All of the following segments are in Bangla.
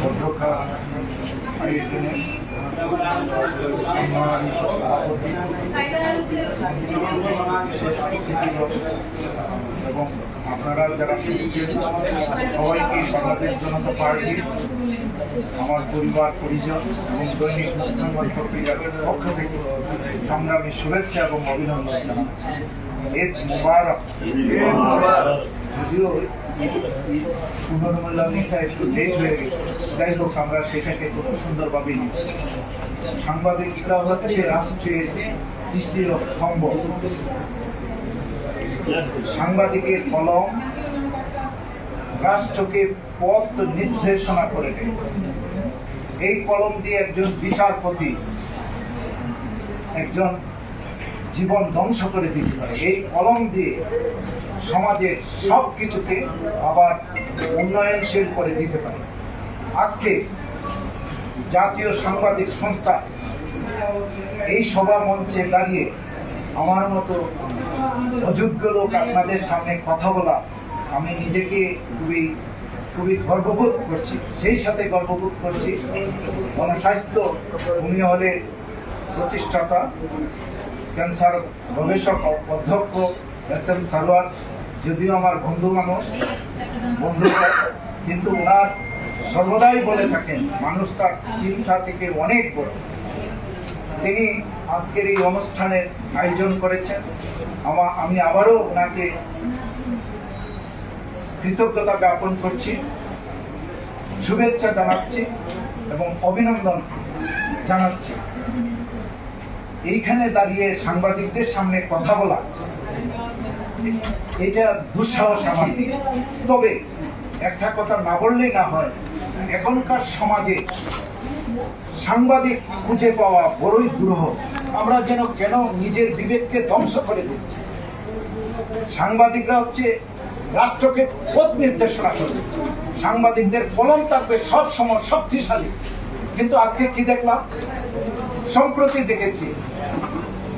অধ্যক্ষা আয়োজনের সম্মানিত সভাপতি এবং আপনারা যারা শুনছেন সবাইকে বাংলাদেশ জনতা পার্টি আমার পরিবার পরিজন এবং দৈনিক মুসলমান পত্রিকার পক্ষ থেকে সংগ্রামী শুভেচ্ছা এবং অভিনন্দন জানাচ্ছি। ঈদ মুবারক। যদিও পুনর্মূল্যায়নটা একটু লেট হয়ে গেছে, যাই হোক আমরা সেটাকে খুব সুন্দরভাবে নিচ্ছি। সাংবাদিকরা হচ্ছে রাষ্ট্রের তৃতীয় স্তম্ভ। সাংবাদিকের কলম রাষ্ট্রকে পথ নির্দেশনা করে দেয়। এই কলম দিয়ে একজন বিচারপতি একজন জীবন ধ্বংস করে দিতে পারে। এই কলম দিয়ে সমাজের সব কিছুকে আবার উন্নয়নশীল করে দিতে পারে। আজকে জাতীয় সাংবাদিক সংস্থা এই সভা মঞ্চে দাঁড়িয়ে আমার মতো অযোগ্য লোক আপনাদের সামনে কথা বলা, আমি নিজেকে খুবই গর্ববোধ করছি। সেই সাথে গর্ববোধ করছি গণস্বাস্থ্য ভূমি হলের প্রতিষ্ঠাতা ক্যান্সার গবেষক অধ্যক্ষ এস.এম. সারোয়ার, যদিও আমার বন্ধু মানুষ, কিন্তু ওনার সর্বদাই বলে থাকেন মানুষ তার চিন্তা থেকে অনেক বড়। তিনি আজকের এই অনুষ্ঠানের আয়োজন করেছেন। আমি আবারও ওনাকে কৃতজ্ঞতা জ্ঞাপন করছি, শুভেচ্ছা জানাচ্ছি এবং অভিনন্দন জানাচ্ছি। এইখানে দাঁড়িয়ে সাংবাদিকদের সামনে কথা বলা এটা দুঃসাহস আমার। তবে একটা কথা না বললেই না হয়, এখনকার সমাজে সাংবাদিক খুঁজে পাওয়া বড়ই দুরূহ। আমরা কেন নিজের বিবেককে ধ্বংস করে দিচ্ছি। সাংবাদিকরা হচ্ছে রাষ্ট্রকে পথ নির্দেশনা করবে। সাংবাদিকদের কলম থাকবে সব সময় শক্তিশালী। কিন্তু আজকে কি দেখলাম, সম্প্রতি দেখেছি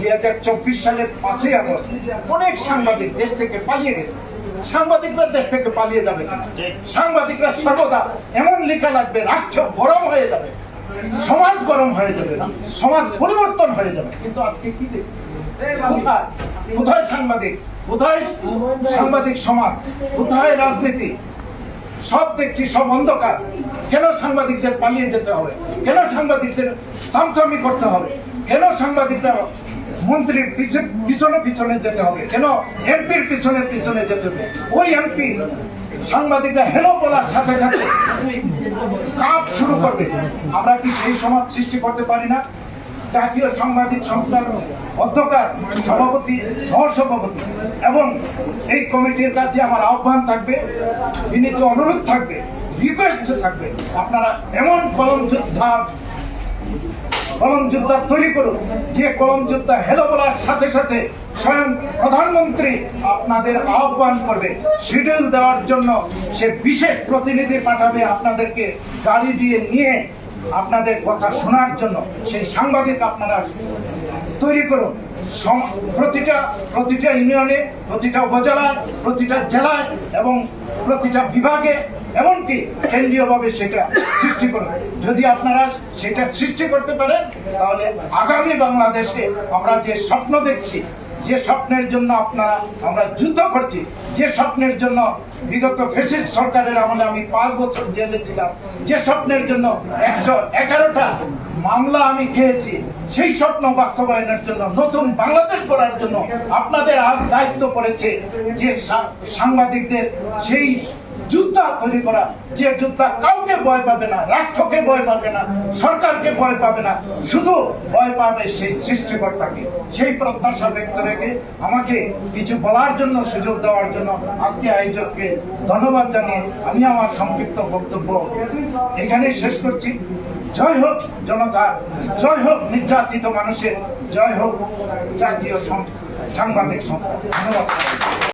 2024 সালের 5ই আগস্ট অনেক সাংবাদিক দেশ থেকে পালিয়ে গেছে। সাংবাদিকরা দেশ থেকে পালিয়ে যাবে কেন? সাংবাদিকরা সর্বদা এমন লেখা লাগবে রাষ্ট্র গরম হয়ে যাবে, সমাজ গরম হয়ে যাবে, সমাজ পরিবর্তন হয়ে যাবে। কিন্তু আজকে কি দেখছি, কোথায় সাংবাদিক, কোথায় সাংবাদিক সমাজ, কোথায় রাজনীতি? সব দেখছি সব অন্ধকার। কেন সাংবাদিকদের পালিয়ে যেতে হবে? কেন সাংবাদিকদের সামসামি করতে হবে? কেন সাংবাদিকরা মন্ত্রীর পিছনে পিছনে যেতে হবে? কেন এমপির পিছনে পিছনে যেতে হবে? ওই এমপি সাংবাদিকরা হেলো বলার সাথে সাথে কাজ শুরু করবে। আমরা কি সেই সমাজ সৃষ্টি করতে পারি না? জাতীয় সাংবাদিক সংস্থার অধ্যক্ষ, সভাপতি, সহসভাপতি এবং এই কমিটির কাছে আমার আহ্বান থাকবে, বিনীত অনুরোধ থাকবে, রিকোয়েস্ট থাকবে, আপনারা এমন কলম যোদ্ধা তৈরি করুন যে কলম যোদ্ধা হেলো বলার সাথে সাথে স্বয়ং প্রধানমন্ত্রী আপনাদের আহ্বান করবে শিডিউল দেওয়ার জন্য। সে বিশেষ প্রতিনিধি পাঠাবে আপনাদেরকে গাড়ি দিয়ে নিয়ে আপনাদের কথা শোনার জন্য। সেই সাংবাদিক আপনারা তৈরি করুন। প্রতিটা ইউনিয়নে, প্রতিটা উপজেলায়, প্রতিটা জেলায় এবং প্রতিটা বিভাগে, এমনকি কেন্দ্রীয়ভাবে সেটা সৃষ্টি করুন। যদি আপনারা সেটা সৃষ্টি করতে পারেন, তাহলে আগামী বাংলাদেশে আমরা যে স্বপ্ন দেখছি, যে স্বপ্নের জন্য আমরা যুদ্ধ করছি, যে স্বপ্নের জন্য বিগত ফ্যাসিস্ট সরকারের আমলে আমি 5 বছর জেলে ছিলাম, যে স্বপ্নের জন্য 111টা মামলা আমি খেয়েছি, সেই স্বপ্ন বাস্তবায়নের জন্য, নতুন বাংলাদেশ গড়ার জন্য আপনাদের আজ দায়িত্ব পড়েছে যে সাংবাদিকদের সেই যোদ্ধা তৈরি করা, যে যোদ্ধা কাউকে ভয় পাবে না, রাষ্ট্রকে ভয় পাবে না, সরকারকে ভয় পাবে না, শুধু ভয় পাবে সেই সৃষ্টিকর্তাকে। সেই প্রত্যাশা ব্যক্ত রেখে আমাকে কিছু বলার জন্য, সুযোগ দেওয়ার জন্য আজকে আয়োজককে ধন্যবাদ জানিয়ে আমি আমার সংক্ষিপ্ত বক্তব্য এখানেই শেষ করছি। জয় হোক জনতা, জয় হোক নির্যাতিত মানুষের, জয় হোক জাতীয় সাংবাদিক সংস্থা। ধন্যবাদ।